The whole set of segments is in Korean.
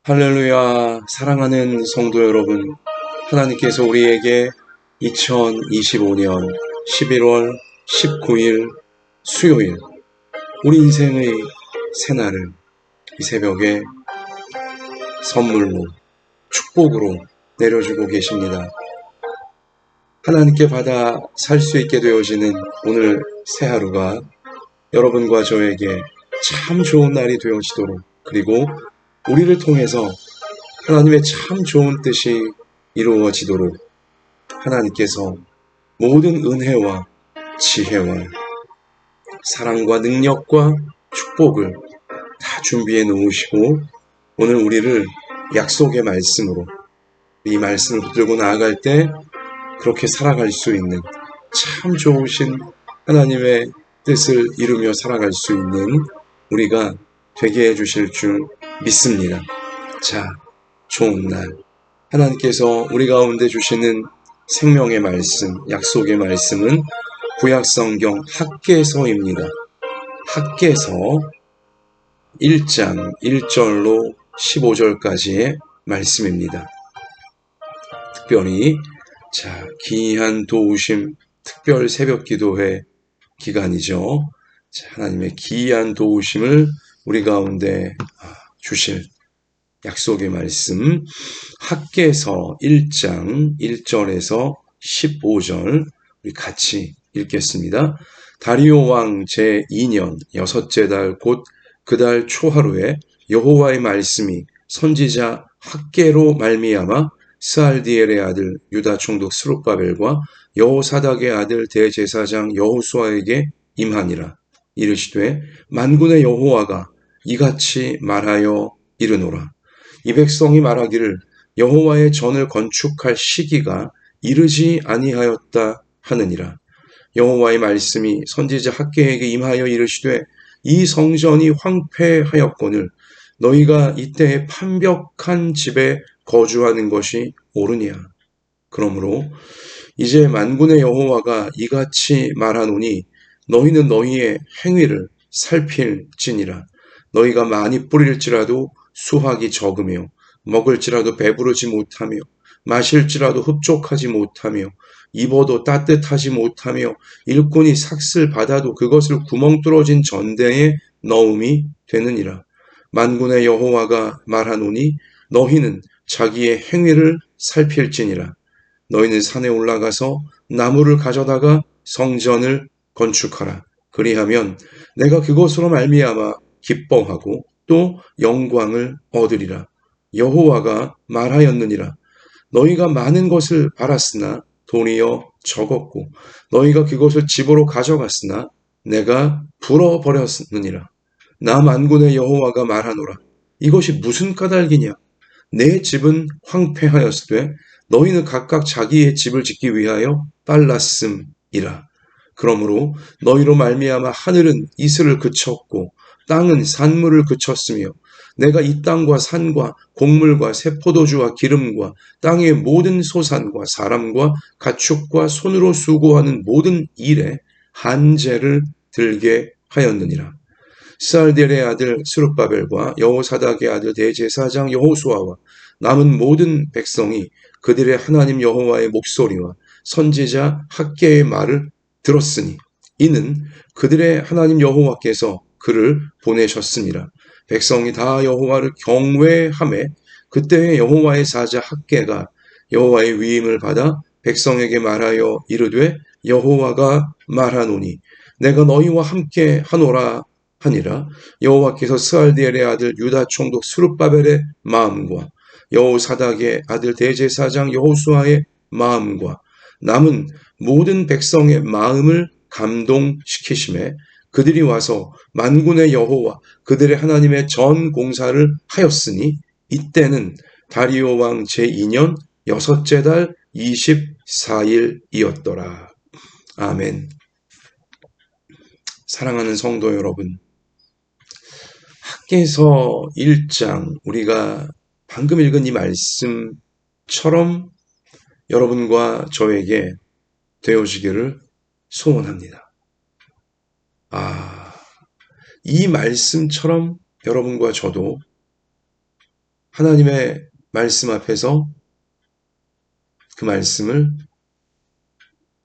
할렐루야, 사랑하는 성도 여러분, 하나님께서 우리에게 2025년 11월 19일 수요일, 우리 인생의 새날을 이 새벽에 선물로, 축복으로 내려주고 계십니다. 하나님께 받아 살 수 있게 되어지는 오늘 새 하루가 여러분과 저에게 참 좋은 날이 되어지도록, 그리고 우리를 통해서 하나님의 참 좋은 뜻이 이루어지도록 하나님께서 모든 은혜와 지혜와 사랑과 능력과 축복을 다 준비해 놓으시고 오늘 우리를 약속의 말씀으로 이 말씀을 붙들고 나아갈 때 그렇게 살아갈 수 있는 참 좋으신 하나님의 뜻을 이루며 살아갈 수 있는 우리가 되게 해주실 줄 믿습니다. 자, 좋은 날 하나님께서 우리 가운데 주시는 생명의 말씀, 약속의 말씀은 구약성경 학개서입니다. 학개서 1장 1절로 15절까지의 말씀입니다. 특별히 귀한 도우심 특별 새벽기도회 기간이죠. 하나님의 귀한 도우심을 우리 가운데 주실 약속의 말씀 학개서 1장 1절에서 15절 우리 같이 읽겠습니다. 다리오 왕 제2년 여섯째 달 곧 그 달 초하루에 여호와의 말씀이 선지자 학개로 말미암아 스알디엘의 아들 유다 총독 스룹바벨과 여호사닥의 아들 대제사장 여호수아에게 임하니라. 이르시되 만군의 여호와가 이같이 말하여 이르노라. 이 백성이 말하기를 여호와의 전을 건축할 시기가 이르지 아니하였다 하느니라. 여호와의 말씀이 선지자 학개에게 임하여 이르시되 이 성전이 황폐하였거늘 너희가 이때에 판벽한 집에 거주하는 것이 옳으냐. 그러므로 이제 만군의 여호와가 이같이 말하노니 너희는 너희의 행위를 살필지니라. 너희가 많이 뿌릴지라도 수확이 적으며 먹을지라도 배부르지 못하며 마실지라도 흡족하지 못하며 입어도 따뜻하지 못하며 일꾼이 삭슬 받아도 그것을 구멍 뚫어진 전대에 넣음이 되느니라. 만군의 여호와가 말하노니 너희는 자기의 행위를 살필지니라. 너희는 산에 올라가서 나무를 가져다가 성전을 건축하라. 그리하면 내가 그것으로 말미암아 기뻐하고 또 영광을 얻으리라. 여호와가 말하였느니라. 너희가 많은 것을 바랐으나 돈이여 적었고 너희가 그것을 집으로 가져갔으나 내가 불어버렸느니라. 나 만군의 여호와가 말하노라. 이것이 무슨 까닭이냐. 내 집은 황폐하였으되 너희는 각각 자기의 집을 짓기 위하여 빨랐음이라. 그러므로 너희로 말미암아 하늘은 이슬을 그쳤고 땅은 산물을 그쳤으며 내가 이 땅과 산과 곡물과 새 포도주와 기름과 땅의 모든 소산과 사람과 가축과 손으로 수고하는 모든 일에 한재를 들게 하였느니라. 스알디엘의 아들 스룹바벨과 여호사닥의 아들 대제사장 여호수아와 남은 모든 백성이 그들의 하나님 여호와의 목소리와 선지자 학개의 말을 들었으니 이는 그들의 하나님 여호와께서 그를 보내셨습니다. 백성이 다 여호와를 경외하매 그때의 여호와의 사자 학개가 여호와의 위임을 받아 백성에게 말하여 이르되 여호와가 말하노니 내가 너희와 함께 하노라 하니라. 여호와께서 스알디엘의 아들 유다 총독 스룹바벨의 마음과 여호사닥의 아들 대제사장 여호수아의 마음과 남은 모든 백성의 마음을 감동시키심에 그들이 와서 만군의 여호와 그들의 하나님의 전 공사를 하였으니 이때는 다리오 왕 제2년 여섯째 달 24일이었더라. 아멘. 사랑하는 성도 여러분, 학개서 1장 우리가 방금 읽은 이 말씀처럼 여러분과 저에게 되어지기를 소원합니다. 이 말씀처럼 여러분과 저도 하나님의 말씀 앞에서 그 말씀을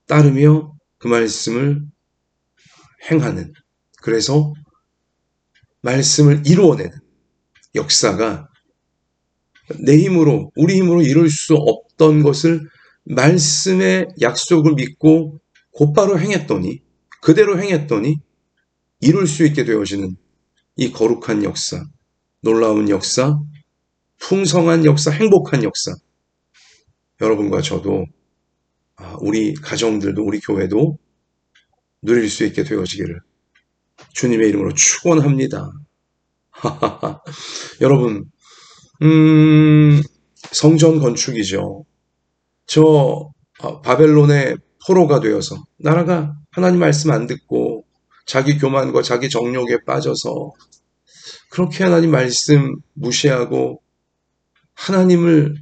따르며 그 말씀을 행하는, 그래서 말씀을 이루어내는 역사가 내 힘으로, 우리 힘으로 이룰 수 없던 것을 말씀의 약속을 믿고 곧바로 행했더니, 그대로 행했더니 이룰 수 있게 되어지는 이 거룩한 역사, 놀라운 역사, 풍성한 역사, 행복한 역사, 여러분과 저도, 우리 가정들도, 우리 교회도 누릴 수 있게 되어지기를 주님의 이름으로 축원합니다. 여러분, 성전 건축이죠. 바벨론의 포로가 되어서, 나라가 하나님 말씀 안 듣고 자기 교만과 자기 정욕에 빠져서 그렇게 하나님 말씀 무시하고 하나님을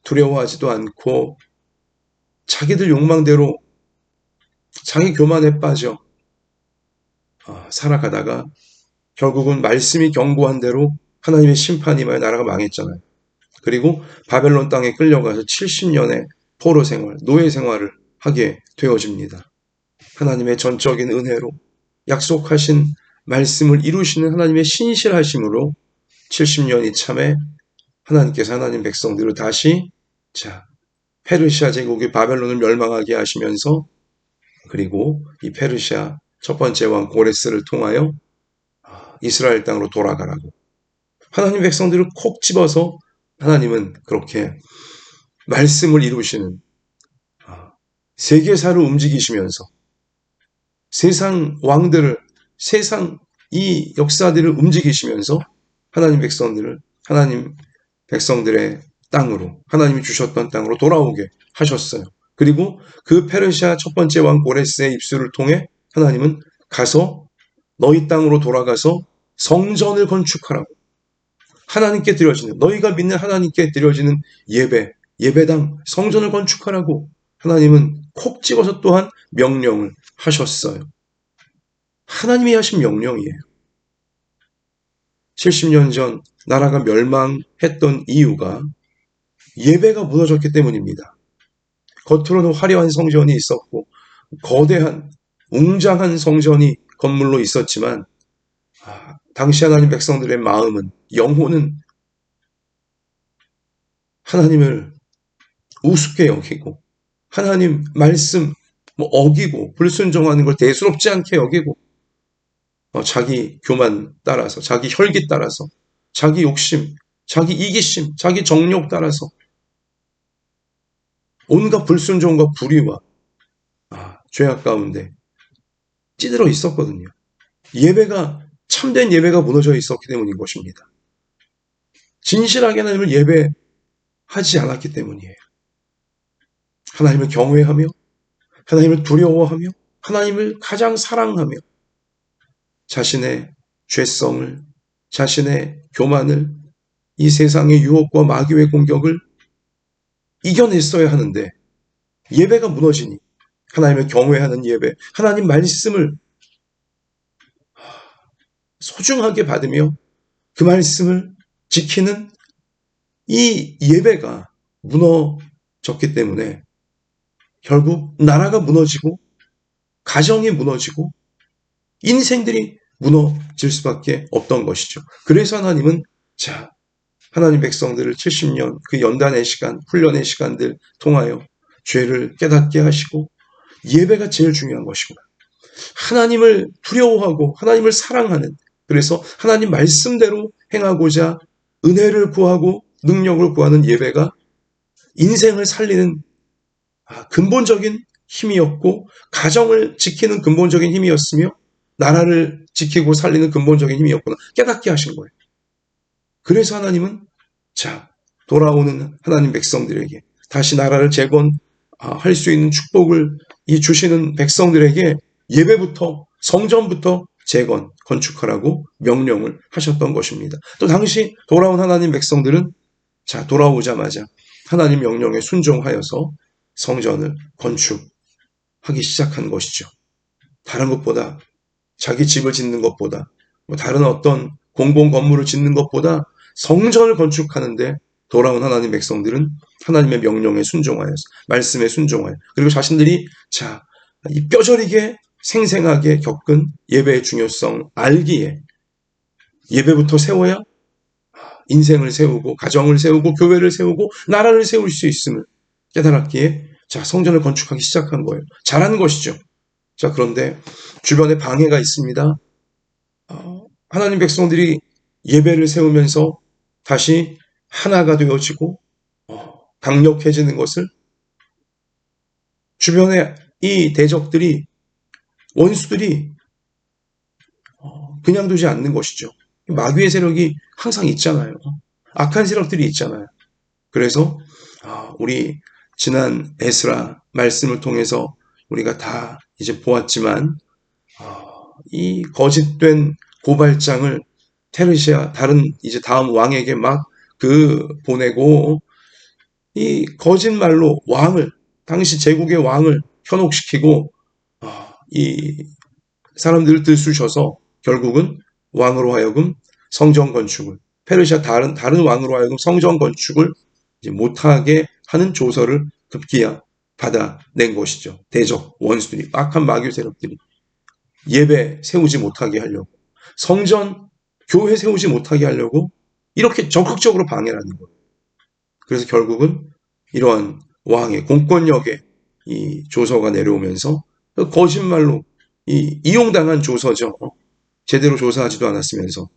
두려워하지도 않고 자기들 욕망대로 자기 교만에 빠져 살아가다가 결국은 말씀이 경고한 대로 하나님의 심판이 임하여 나라가 망했잖아요. 그리고 바벨론 땅에 끌려가서 70년의 포로 생활, 노예 생활을 하게 되어집니다. 하나님의 전적인 은혜로 약속하신 말씀을 이루시는 하나님의 신실하심으로 70년이 참에 하나님께서 하나님 백성들을 다시 페르시아 제국이 바벨론을 멸망하게 하시면서, 그리고 이 페르시아 첫 번째 왕 고레스를 통하여 이스라엘 땅으로 돌아가라고 하나님 백성들을 콕 집어서 하나님은 그렇게 말씀을 이루시는, 세계사를 움직이시면서 세상 왕들을, 세상 이 역사들을 움직이시면서 하나님 백성들의 땅으로, 하나님이 주셨던 땅으로 돌아오게 하셨어요. 그리고 그 페르시아 첫 번째 왕 고레스의 입술을 통해 하나님은 가서 너희 땅으로 돌아가서 성전을 건축하라고, 하나님께 드려지는, 너희가 믿는 하나님께 드려지는 예배당, 성전을 건축하라고 하나님은 콕 집어서 또한 명령을 하셨어요. 하나님이 하신 명령이에요. 70년 전 나라가 멸망했던 이유가 예배가 무너졌기 때문입니다. 겉으로는 화려한 성전이 있었고 거대한 웅장한 성전이 건물로 있었지만 당시 하나님 백성들의 마음은, 영혼은 하나님을 우습게 여기고 하나님 말씀 어기고 불순종하는 걸 대수롭지 않게 여기고 자기 교만 따라서, 자기 혈기 따라서, 자기 욕심, 자기 이기심, 자기 정욕 따라서 온갖 불순종과 불의와 죄악 가운데 찌들어 있었거든요. 참된 예배가 무너져 있었기 때문인 것입니다. 진실하게 하나님을 예배하지 않았기 때문이에요. 하나님을 경외하며, 하나님을 두려워하며, 하나님을 가장 사랑하며 자신의 죄성을, 자신의 교만을, 이 세상의 유혹과 마귀의 공격을 이겨냈어야 하는데 예배가 무너지니, 하나님을 경외하는 예배, 하나님 말씀을 소중하게 받으며 그 말씀을 지키는 이 예배가 무너졌기 때문에 결국 나라가 무너지고 가정이 무너지고 인생들이 무너질 수밖에 없던 것이죠. 그래서 하나님은 하나님 백성들을 70년 그 연단의 시간, 훈련의 시간들 통하여 죄를 깨닫게 하시고, 예배가 제일 중요한 것이구나, 하나님을 두려워하고 하나님을 사랑하는, 그래서 하나님 말씀대로 행하고자 은혜를 구하고 능력을 구하는 예배가 인생을 살리는 근본적인 힘이었고, 가정을 지키는 근본적인 힘이었으며, 나라를 지키고 살리는 근본적인 힘이었구나 깨닫게 하신 거예요. 그래서 하나님은 돌아오는 하나님 백성들에게 다시 나라를 재건할 수 있는 축복을 주시는 백성들에게 예배부터, 성전부터 건축하라고 명령을 하셨던 것입니다. 또 당시 돌아온 하나님 백성들은 돌아오자마자 하나님 명령에 순종하여서 성전을 건축하기 시작한 것이죠. 다른 것보다, 자기 집을 짓는 것보다, 다른 어떤 공공 건물을 짓는 것보다 성전을 건축하는데 돌아온 하나님 백성들은 하나님의 명령에 순종하여서, 말씀에 순종하여, 그리고 자신들이 이 뼈저리게 생생하게 겪은 예배의 중요성 알기에, 예배부터 세워야 인생을 세우고 가정을 세우고 교회를 세우고 나라를 세울 수 있음을 깨달았기에 성전을 건축하기 시작한 거예요. 잘하는 것이죠. 그런데 주변에 방해가 있습니다. 하나님 백성들이 예배를 세우면서 다시 하나가 되어지고 강력해지는 것을 주변에 이 대적들이, 원수들이 그냥 두지 않는 것이죠. 마귀의 세력이 항상 있잖아요. 악한 세력들이 있잖아요. 그래서 우리 지난 에스라 말씀을 통해서 우리가 다 이제 보았지만, 이 거짓된 고발장을 페르시아 다른 이제 다음 왕에게 막 보내고, 이 거짓말로 왕을, 당시 제국의 왕을 현혹시키고 이 사람들을 들쑤셔서 결국은 왕으로 하여금 성전 건축을, 페르시아 다른 왕으로 하여금 성전 건축을 이제 못하게 하는 조서를 급기야 받아낸 것이죠. 대적 원수들이, 악한 마귀 세력들이 예배 세우지 못하게 하려고, 성전 교회 세우지 못하게 하려고 이렇게 적극적으로 방해를 하는 거예요. 그래서 결국은 이러한 왕의 공권력의 이 조서가 내려오면서 거짓말로 이용당한 조서죠. 제대로 조사하지도 않았으면서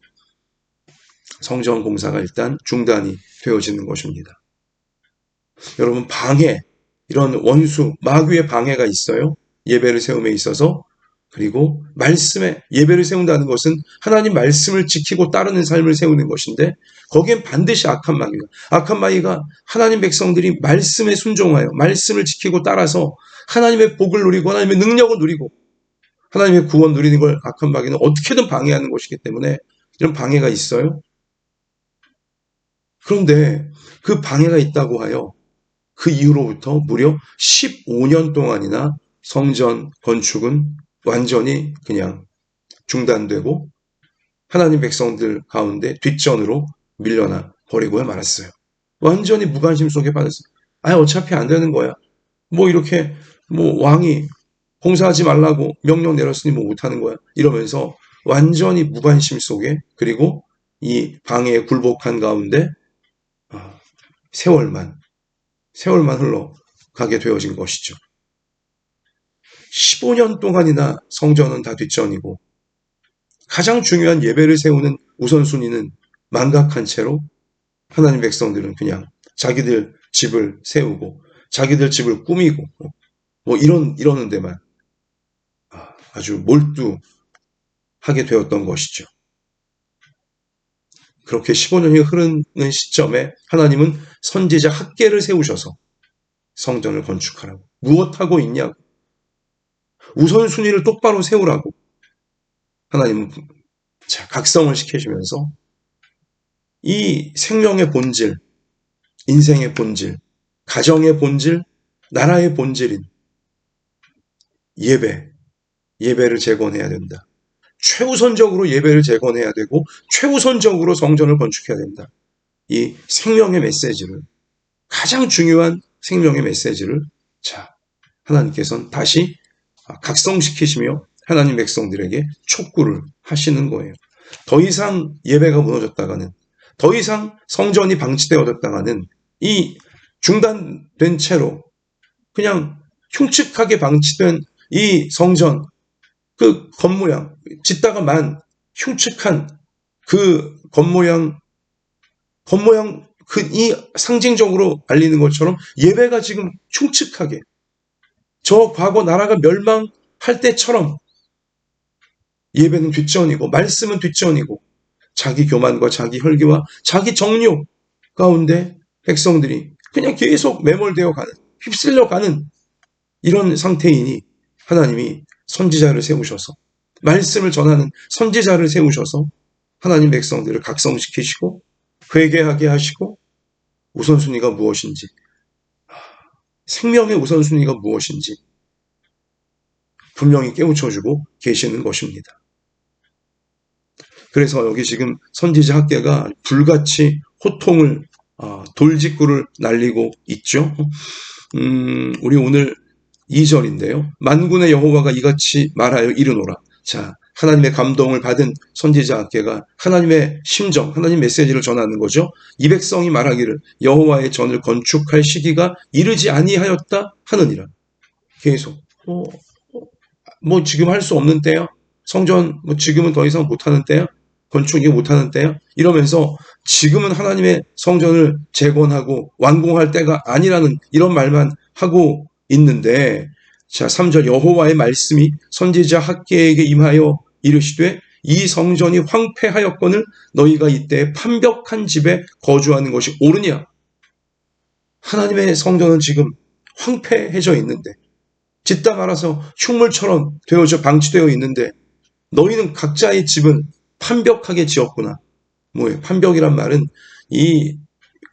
성전 공사가 일단 중단이 되어지는 것입니다. 여러분, 방해, 이런 원수, 마귀의 방해가 있어요. 예배를 세움에 있어서. 그리고 말씀에, 예배를 세운다는 것은 하나님 말씀을 지키고 따르는 삶을 세우는 것인데, 거기엔 반드시 악한 마귀가 하나님 백성들이 말씀에 순종하여 말씀을 지키고 따라서 하나님의 복을 누리고 하나님의 능력을 누리고 하나님의 구원 누리는 걸 악한 마귀는 어떻게든 방해하는 것이기 때문에 이런 방해가 있어요. 그런데 그 방해가 있다고 하여 그 이후로부터 무려 15년 동안이나 성전 건축은 완전히 그냥 중단되고 하나님 백성들 가운데 뒷전으로 밀려나 버리고야 말았어요. 완전히 무관심 속에 빠졌어요. 어차피 안 되는 거야. 이렇게 왕이 공사하지 말라고 명령 내렸으니 못하는 거야. 이러면서 완전히 무관심 속에, 그리고 이 방해에 굴복한 가운데 세월만 흘러가게 되어진 것이죠. 15년 동안이나 성전은 다 뒷전이고 가장 중요한 예배를 세우는 우선순위는 망각한 채로 하나님 백성들은 그냥 자기들 집을 세우고 자기들 집을 꾸미고 이러는 데만 아주 몰두하게 되었던 것이죠. 그렇게 15년이 흐르는 시점에 하나님은 선지자 학개를 세우셔서 성전을 건축하라고, 무엇하고 있냐고, 우선순위를 똑바로 세우라고 하나님은 각성을 시키시면서 이 생명의 본질, 인생의 본질, 가정의 본질, 나라의 본질인 예배를 재건해야 된다. 최우선적으로 예배를 재건해야 되고 최우선적으로 성전을 건축해야 된다. 이 생명의 메시지를, 가장 중요한 생명의 메시지를 하나님께서는 다시 각성시키시며 하나님 백성들에게 촉구를 하시는 거예요. 더 이상 예배가 무너졌다가는, 더 이상 성전이 방치되어졌다가는 이 중단된 채로 그냥 흉측하게 방치된 이 성전, 그 겉모양, 짓다가 만 흉측한 그 겉모양 이 상징적으로 알리는 것처럼 예배가 지금 흉측하게, 저 과거 나라가 멸망할 때처럼 예배는 뒷전이고 말씀은 뒷전이고 자기 교만과 자기 혈기와 자기 정욕 가운데 백성들이 그냥 계속 매몰되어 가는, 휩쓸려 가는 이런 상태이니 하나님이 선지자를 세우셔서, 말씀을 전하는 선지자를 세우셔서 하나님 백성들을 각성시키시고 회개하게 하시고 우선순위가 무엇인지, 생명의 우선순위가 무엇인지 분명히 깨우쳐주고 계시는 것입니다. 그래서 여기 지금 선지자 학계가 불같이 호통을 돌직구를 날리고 있죠. 우리 오늘 2절인데요. 만군의 여호와가 이같이 말하여 이르노라. 자, 하나님의 감동을 받은 선지자 학계가 하나님의 심정, 하나님 메시지를 전하는 거죠. 이 백성이 말하기를 여호와의 전을 건축할 시기가 이르지 아니하였다 하느니라. 계속 뭐 지금 할 수 없는 때야? 성전 뭐 지금은 더 이상 못하는 때야? 건축이 못하는 때야? 이러면서 지금은 하나님의 성전을 재건하고 완공할 때가 아니라는 이런 말만 하고 있는데, 자 3절 여호와의 말씀이 선지자 학개에게 임하여 이르시되 이 성전이 황폐하였거늘 너희가 이때 판벽한 집에 거주하는 것이 옳으냐. 하나님의 성전은 지금 황폐해져 있는데, 짓다 말아서 흉물처럼 되어져 방치되어 있는데 너희는 각자의 집은 판벽하게 지었구나. 뭐예요? 판벽이란 말은 이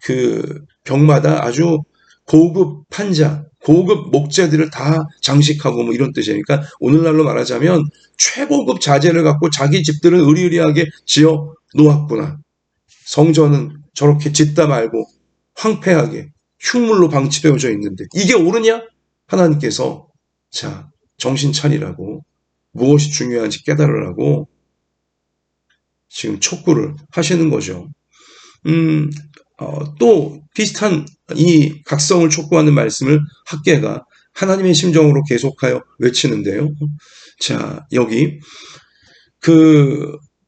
그 벽마다 아주 고급 판자, 고급 목재들을 다 장식하고 뭐 이런 뜻이에요. 그러니까 오늘날로 말하자면 최고급 자재를 갖고 자기 집들을 의리의리하게 지어 놓았구나. 성전은 저렇게 짓다 말고 황폐하게 흉물로 방치되어져 있는데 이게 옳으냐? 하나님께서 자 정신 차리라고, 무엇이 중요한지 깨달으라고 지금 촉구를 하시는 거죠. 또 비슷한 이 각성을 촉구하는 말씀을 학개가 하나님의 심정으로 계속하여 외치는데요. 자, 여기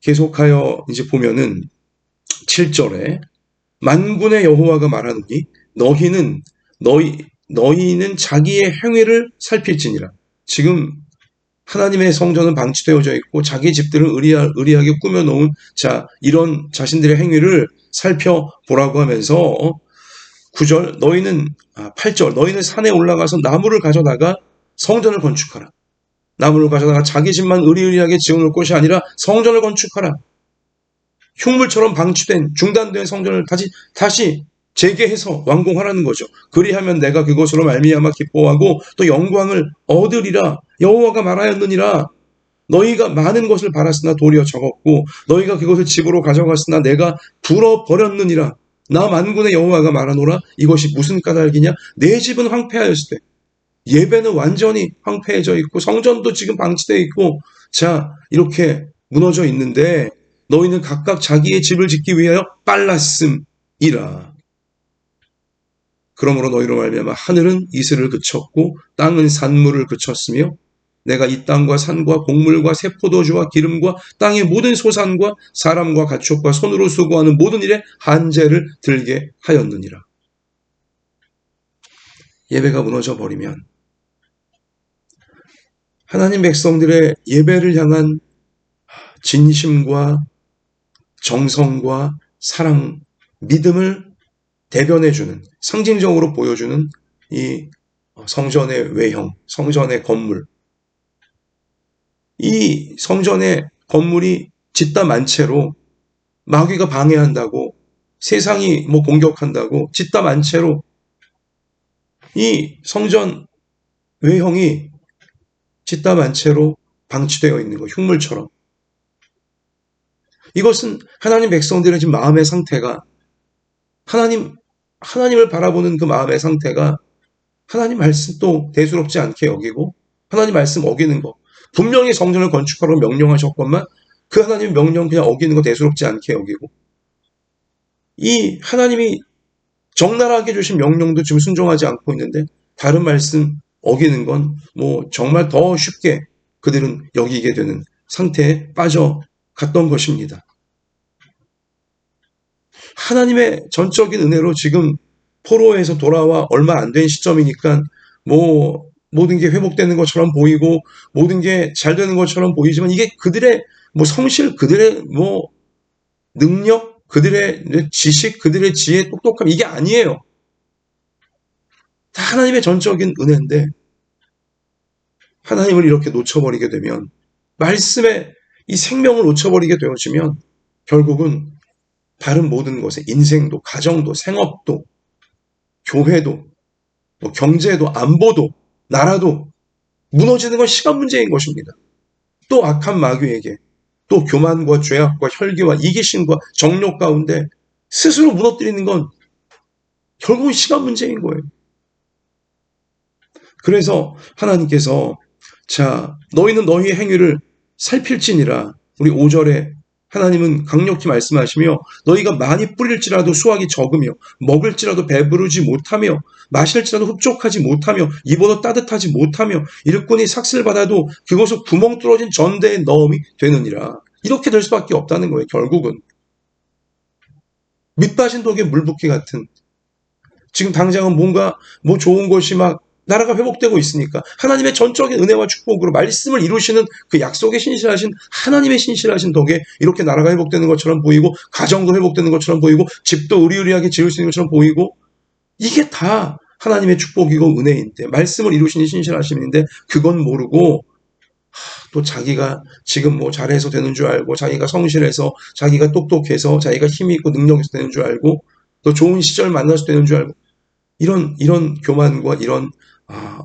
계속하여 이제 보면은 7절에 만군의 여호와가 말하노니 너희는 자기의 행위를 살필지니라. 지금 하나님의 성전은 방치되어져 있고 자기 집들을 의리하게 꾸며놓은 자 이런 자신들의 행위를 살펴보라고 하면서 9절 8절 너희는 산에 올라가서 나무를 가져다가 성전을 건축하라. 나무를 가져다가 자기 집만 의리하게 지어놓을 것이 아니라 성전을 건축하라. 흉물처럼 방치된 중단된 성전을 다시 재개해서 완공하라는 거죠. 그리하면 내가 그것으로 말미암아 기뻐하고 또 영광을 얻으리라. 여호와가 말하였느니라. 너희가 많은 것을 바랐으나 도리어 적었고 너희가 그것을 집으로 가져갔으나 내가 불어버렸느니라. 나 만군의 여호와가 말하노라. 이것이 무슨 까닭이냐? 내 집은 황폐하였을 때 예배는 완전히 황폐해져 있고 성전도 지금 방치되어 있고 자 이렇게 무너져 있는데 너희는 각각 자기의 집을 짓기 위하여 빨랐음이라. 그러므로 너희로 말미암아 하늘은 이슬을 그쳤고 땅은 산물을 그쳤으며 내가 이 땅과 산과 곡물과 새 포도주와 기름과 땅의 모든 소산과 사람과 가축과 손으로 수고하는 모든 일에 한재를 들게 하였느니라. 예배가 무너져 버리면 하나님 백성들의 예배를 향한 진심과 정성과 사랑, 믿음을 대변해주는, 상징적으로 보여주는 이 성전의 외형, 성전의 건물. 이 성전의 건물이 짓다 만채로 마귀가 방해한다고, 세상이 뭐 공격한다고 짓다 만채로 이 성전 외형이 짓다 만채로 방치되어 있는 거, 흉물처럼. 이것은 하나님 백성들의 지금 마음의 상태가 하나님을 바라보는 그 마음의 상태가 하나님 말씀도 대수롭지 않게 여기고 하나님 말씀 어기는 거. 분명히 성전을 건축하라고 명령하셨건만 그 하나님 명령 그냥 어기는 거 대수롭지 않게 여기고 이 하나님이 적나라하게 주신 명령도 지금 순종하지 않고 있는데 다른 말씀 어기는 건 뭐 정말 더 쉽게 그들은 여기게 되는 상태에 빠져갔던 것입니다. 하나님의 전적인 은혜로 지금 포로에서 돌아와 얼마 안 된 시점이니까 뭐 모든 게 회복되는 것처럼 보이고 모든 게 잘 되는 것처럼 보이지만 이게 그들의 뭐 성실, 그들의 뭐 능력, 그들의 지식, 그들의 지혜, 똑똑함 이게 아니에요. 다 하나님의 전적인 은혜인데 하나님을 이렇게 놓쳐버리게 되면 말씀의 이 생명을 놓쳐버리게 되어지면 결국은 다른 모든 것에 인생도, 가정도, 생업도, 교회도, 뭐 경제도, 안보도, 나라도 무너지는 건 시간 문제인 것입니다. 또 악한 마귀에게 또 교만과 죄악과 혈기와 이기심과 정욕 가운데 스스로 무너뜨리는 건 결국은 시간 문제인 거예요. 그래서 하나님께서 자, 너희는 너희의 행위를 살필지니라. 우리 5절에 하나님은 강력히 말씀하시며 너희가 많이 뿌릴지라도 수확이 적으며 먹을지라도 배부르지 못하며 마실지라도 흡족하지 못하며 입어도 따뜻하지 못하며 일꾼이 삭슬 받아도 그것을 구멍 뚫어진 전대에 넣음이 되느니라. 이렇게 될 수밖에 없다는 거예요. 결국은 밑 빠진 독에 물 붓기 같은, 지금 당장은 뭔가 좋은 것이 막 나라가 회복되고 있으니까 하나님의 전적인 은혜와 축복으로 말씀을 이루시는 그 약속에 신실하신 하나님의 신실하신 덕에 이렇게 나라가 회복되는 것처럼 보이고 가정도 회복되는 것처럼 보이고 집도 의리의리하게 지을 수 있는 것처럼 보이고, 이게 다 하나님의 축복이고 은혜인데 말씀을 이루시니 신실하심인데 그건 모르고 또 자기가 지금 잘해서 되는 줄 알고 자기가 성실해서 자기가 똑똑해서 자기가 힘이 있고 능력이 있어 되는 줄 알고 또 좋은 시절 만나서 되는 줄 알고 이런 교만과 이런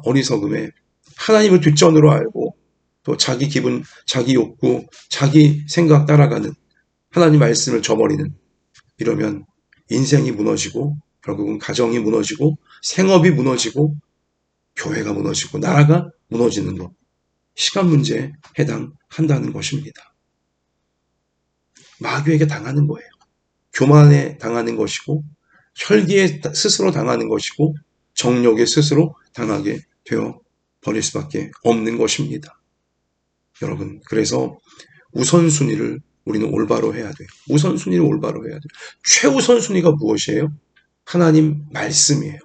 어리석음에 하나님을 뒷전으로 알고 또 자기 기분, 자기 욕구, 자기 생각 따라가는 하나님 말씀을 저버리는, 이러면 인생이 무너지고 결국은 가정이 무너지고 생업이 무너지고 교회가 무너지고 나라가 무너지는 것, 시간 문제에 해당한다는 것입니다. 마귀에게 당하는 거예요. 교만에 당하는 것이고 혈기에 스스로 당하는 것이고 정욕에 스스로 당하게 되어 버릴 수밖에 없는 것입니다. 여러분, 그래서 우선순위를 우리는 올바로 해야 돼요. 우선순위를 올바로 해야 돼요. 최우선순위가 무엇이에요? 하나님 말씀이에요.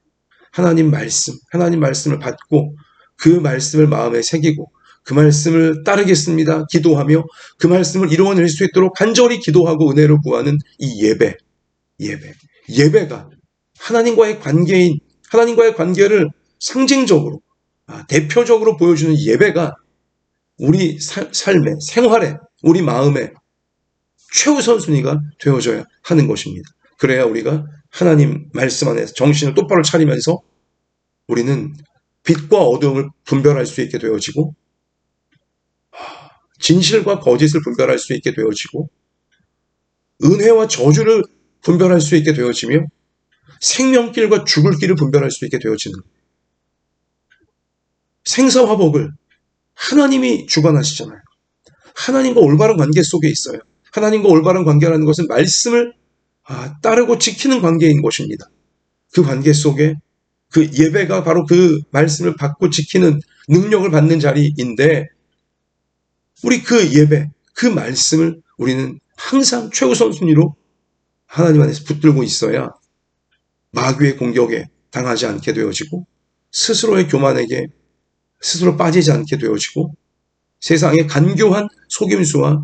하나님 말씀을 받고 그 말씀을 마음에 새기고 그 말씀을 따르겠습니다 기도하며 그 말씀을 이루어낼 수 있도록 간절히 기도하고 은혜를 구하는 이 예배가 하나님과의 관계를 상징적으로 대표적으로 보여주는 예배가 우리 삶에, 생활에, 우리 마음에 최우선순위가 되어져야 하는 것입니다. 그래야 우리가 하나님 말씀 안에서 정신을 똑바로 차리면서 우리는 빛과 어두움을 분별할 수 있게 되어지고 진실과 거짓을 분별할 수 있게 되어지고 은혜와 저주를 분별할 수 있게 되어지며 생명길과 죽을 길을 분별할 수 있게 되어지는, 생사화복을 하나님이 주관하시잖아요. 하나님과 올바른 관계 속에 있어요. 하나님과 올바른 관계라는 것은 말씀을 따르고 지키는 관계인 것입니다. 그 관계 속에 그 예배가 바로 그 말씀을 받고 지키는 능력을 받는 자리인데, 우리 그 예배, 그 말씀을 우리는 항상 최우선순위로 하나님 안에서 붙들고 있어야 마귀의 공격에 당하지 않게 되어지고 스스로의 교만에게 스스로 빠지지 않게 되어지고 세상의 간교한 속임수와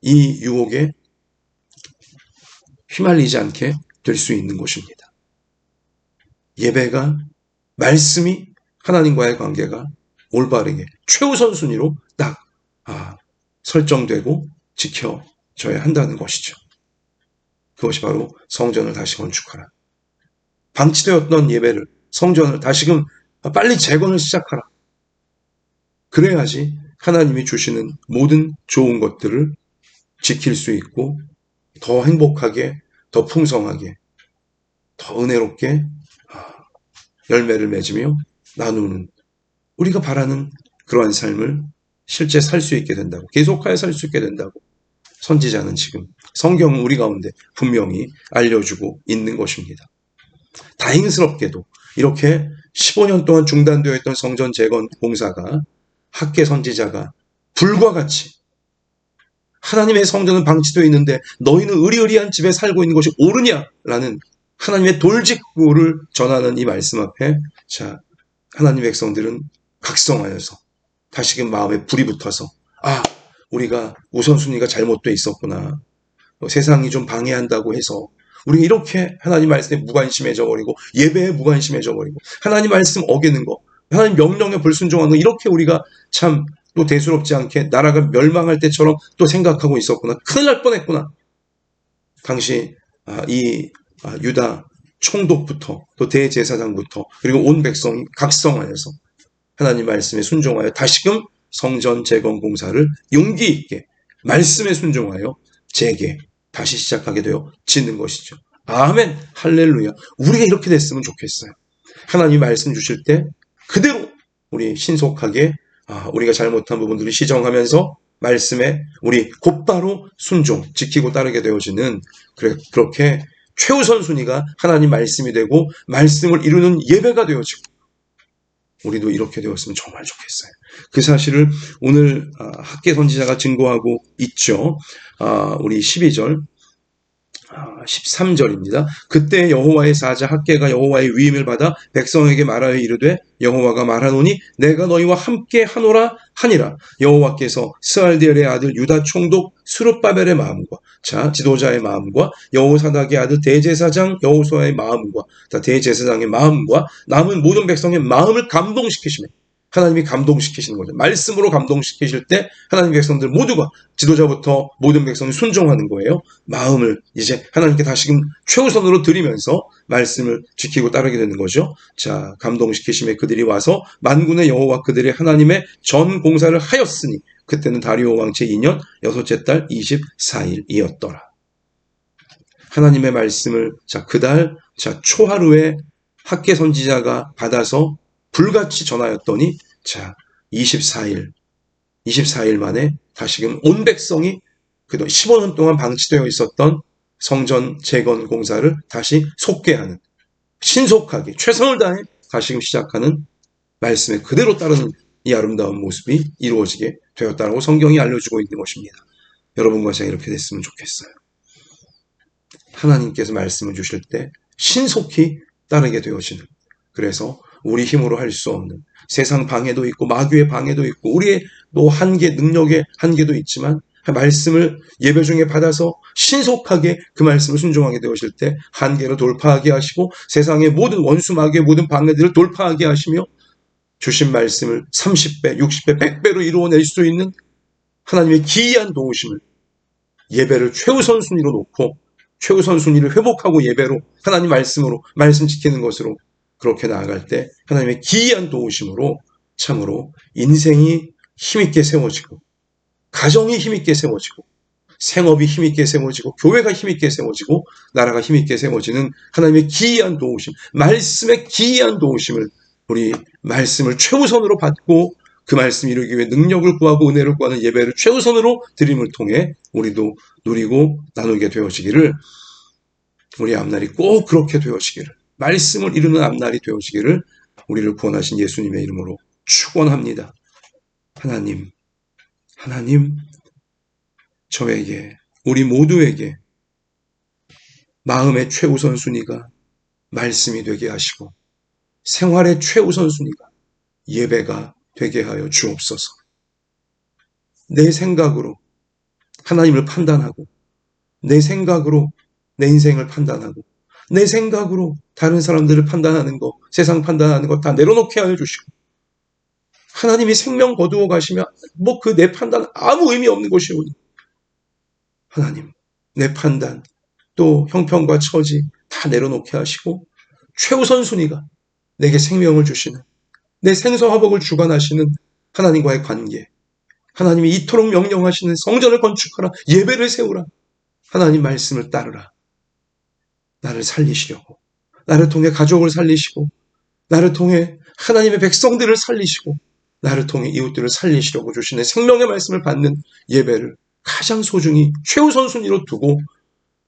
이 유혹에 휘말리지 않게 될 수 있는 것입니다. 예배가, 말씀이, 하나님과의 관계가 올바르게 최우선순위로 딱 설정되고 지켜져야 한다는 것이죠. 그것이 바로 성전을 다시 건축하라. 방치되었던 예배를, 성전을 다시금 빨리 재건을 시작하라. 그래야지 하나님이 주시는 모든 좋은 것들을 지킬 수 있고 더 행복하게, 더 풍성하게, 더 은혜롭게 열매를 맺으며 나누는, 우리가 바라는 그러한 삶을 실제 살 수 있게 된다고, 계속하여 살 수 있게 된다고 선지자는 지금 성경은 우리 가운데 분명히 알려주고 있는 것입니다. 다행스럽게도 이렇게 15년 동안 중단되어 있던 성전 재건 공사가 학계 선지자가 불과 같이 하나님의 성전은 방치되어 있는데 너희는 의리의리한 집에 살고 있는 것이 옳으냐라는 하나님의 돌직구를 전하는 이 말씀 앞에 하나님의 백성들은 각성하여서 다시금 마음에 불이 붙어서 우리가 우선순위가 잘못되어 있었구나. 세상이 좀 방해한다고 해서 우리가 이렇게 하나님 말씀에 무관심해져 버리고 예배에 무관심해져 버리고 하나님 말씀 어기는 거, 하나님 명령에 불순종하는 거, 이렇게 우리가 참 또 대수롭지 않게 나라가 멸망할 때처럼 또 생각하고 있었구나. 큰일 날 뻔했구나. 당시 이 유다 총독부터 또 대제사장부터 그리고 온 백성이 각성하여서 하나님 말씀에 순종하여 다시금 성전 재건 공사를 용기 있게 말씀에 순종하여 재개, 다시 시작하게 되어지는 것이죠. 아멘, 할렐루야. 우리가 이렇게 됐으면 좋겠어요. 하나님이 말씀 주실 때 그대로 우리 신속하게 우리가 잘못한 부분들을 시정하면서 말씀에 우리 곧바로 순종, 지키고 따르게 되어지는, 그렇게 최우선 순위가 하나님 말씀이 되고 말씀을 이루는 예배가 되어지고, 우리도 이렇게 되었으면 정말 좋겠어요. 그 사실을 오늘 학개 선지자가 증거하고 있죠. 우리 12절 13절입니다. 그때 여호와의 사자 학개가 여호와의 위임을 받아 백성에게 말하여 이르되 여호와가 말하노니 내가 너희와 함께 하노라 하니라. 여호와께서 스알디엘의 아들 유다 총독 스룹바벨의 마음과 지도자의 마음과 여호사닥의 아들 대제사장 여호수아의 마음과 대제사장의 마음과 남은 모든 백성의 마음을 감동시키시며, 하나님이 감동시키시는 거죠. 말씀으로 감동시키실 때 하나님 백성들 모두가, 지도자부터 모든 백성이 순종하는 거예요. 마음을 이제 하나님께 다시금 최우선으로 드리면서 말씀을 지키고 따르게 되는 거죠. 감동시키심에 그들이 와서 만군의 여호와 그들의 하나님의 전 공사를 하였으니 그때는 다리오 왕 제2년 여섯째 달 24일이었더라. 하나님의 말씀을 그달 초하루에 학개 선지자가 받아서 불같이 전하였더니 24일 만에 다시금 온 백성이 그동안 15년 동안 방치되어 있었던 성전 재건 공사를 다시 속개하는, 신속하게 최선을 다해 다시금 시작하는, 말씀에 그대로 따르는 이 아름다운 모습이 이루어지게 되었다고 성경이 알려주고 있는 것입니다. 여러분과 제가 이렇게 됐으면 좋겠어요. 하나님께서 말씀을 주실 때 신속히 따르게 되어지는, 그래서 우리 힘으로 할 수 없는, 세상 방해도 있고 마귀의 방해도 있고 우리의 또 한계, 능력의 한계도 있지만 말씀을 예배 중에 받아서 신속하게 그 말씀을 순종하게 되어질 때 한계를 돌파하게 하시고 세상의 모든 원수 마귀의 모든 방해들을 돌파하게 하시며 주신 말씀을 30배, 60배, 100배로 이루어낼 수 있는 하나님의 기이한 도우심을, 예배를 최우선 순위로 놓고 최우선 순위를 회복하고 예배로, 하나님 말씀으로, 말씀 지키는 것으로 그렇게 나아갈 때 하나님의 기이한 도우심으로 참으로 인생이 힘있게 세워지고, 가정이 힘있게 세워지고, 생업이 힘있게 세워지고, 교회가 힘있게 세워지고, 나라가 힘있게 세워지는 하나님의 기이한 도우심, 말씀의 기이한 도우심을, 우리 말씀을 최우선으로 받고 그 말씀 이루기 위해 능력을 구하고 은혜를 구하는 예배를 최우선으로 드림을 통해 우리도 누리고 나누게 되어지기를, 우리 앞날이 꼭 그렇게 되어지기를, 말씀을 이루는 앞날이 되어지기를 우리를 구원하신 예수님의 이름으로 축원합니다. 하나님, 저에게, 우리 모두에게 마음의 최우선 순위가 말씀이 되게 하시고 생활의 최우선 순위가 예배가 되게 하여 주옵소서. 내 생각으로 하나님을 판단하고, 내 생각으로 내 인생을 판단하고, 내 생각으로 다른 사람들을 판단하는 거, 세상 판단하는 거 다 내려놓게 하여 주시고, 하나님이 생명 거두어 가시면 내 판단 아무 의미 없는 것이오니, 하나님 내 판단 또 형편과 처지 다 내려놓게 하시고 최우선 순위가 내게 생명을 주시는, 내 생사화복을 주관하시는 하나님과의 관계, 하나님이 이토록 명령하시는 성전을 건축하라, 예배를 세우라, 하나님 말씀을 따르라. 나를 살리시려고, 나를 통해 가족을 살리시고, 나를 통해 하나님의 백성들을 살리시고, 나를 통해 이웃들을 살리시려고 주시는 생명의 말씀을 받는 예배를 가장 소중히 최우선 순위로 두고,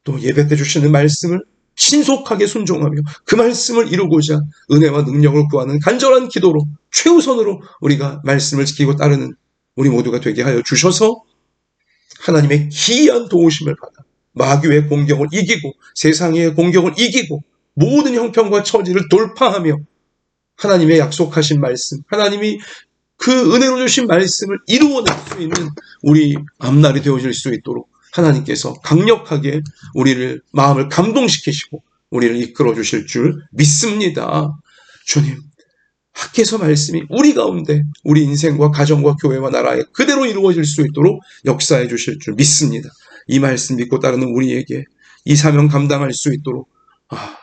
또 예배 때 주시는 말씀을 신속하게 순종하며 그 말씀을 이루고자 은혜와 능력을 구하는 간절한 기도로 최우선으로 우리가 말씀을 지키고 따르는 우리 모두가 되게 하여 주셔서 하나님의 기이한 도우심을 받아 마귀의 공격을 이기고 세상의 공격을 이기고 모든 형편과 처지를 돌파하며 하나님의 약속하신 말씀, 하나님이 그 은혜로 주신 말씀을 이루어낼 수 있는 우리 앞날이 되어질 수 있도록 하나님께서 강력하게 우리를, 마음을 감동시키시고 우리를 이끌어 주실 줄 믿습니다. 주님, 학개서 말씀이 우리 가운데 우리 인생과 가정과 교회와 나라에 그대로 이루어질 수 있도록 역사해 주실 줄 믿습니다. 이 말씀 믿고 따르는 우리에게 이 사명 감당할 수 있도록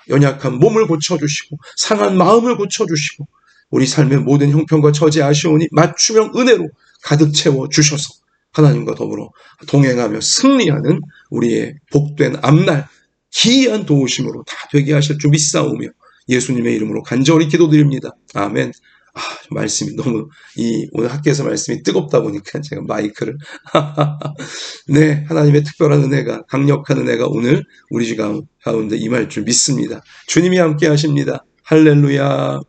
연약한 몸을 고쳐주시고 상한 마음을 고쳐주시고 우리 삶의 모든 형편과 처지 아쉬우니 맞춤형 은혜로 가득 채워 주셔서 하나님과 더불어 동행하며 승리하는 우리의 복된 앞날 기이한 도우심으로 다 되게 하실 줄 믿사오며 예수님의 이름으로 간절히 기도드립니다. 아멘. 말씀이 너무 오늘 학교에서 말씀이 뜨겁다 보니까 제가 마이크를 네, 하나님의 특별한 은혜가 강력한 은혜가 오늘 우리 집 가운데 임할 줄 믿습니다. 주님이 함께 하십니다. 할렐루야.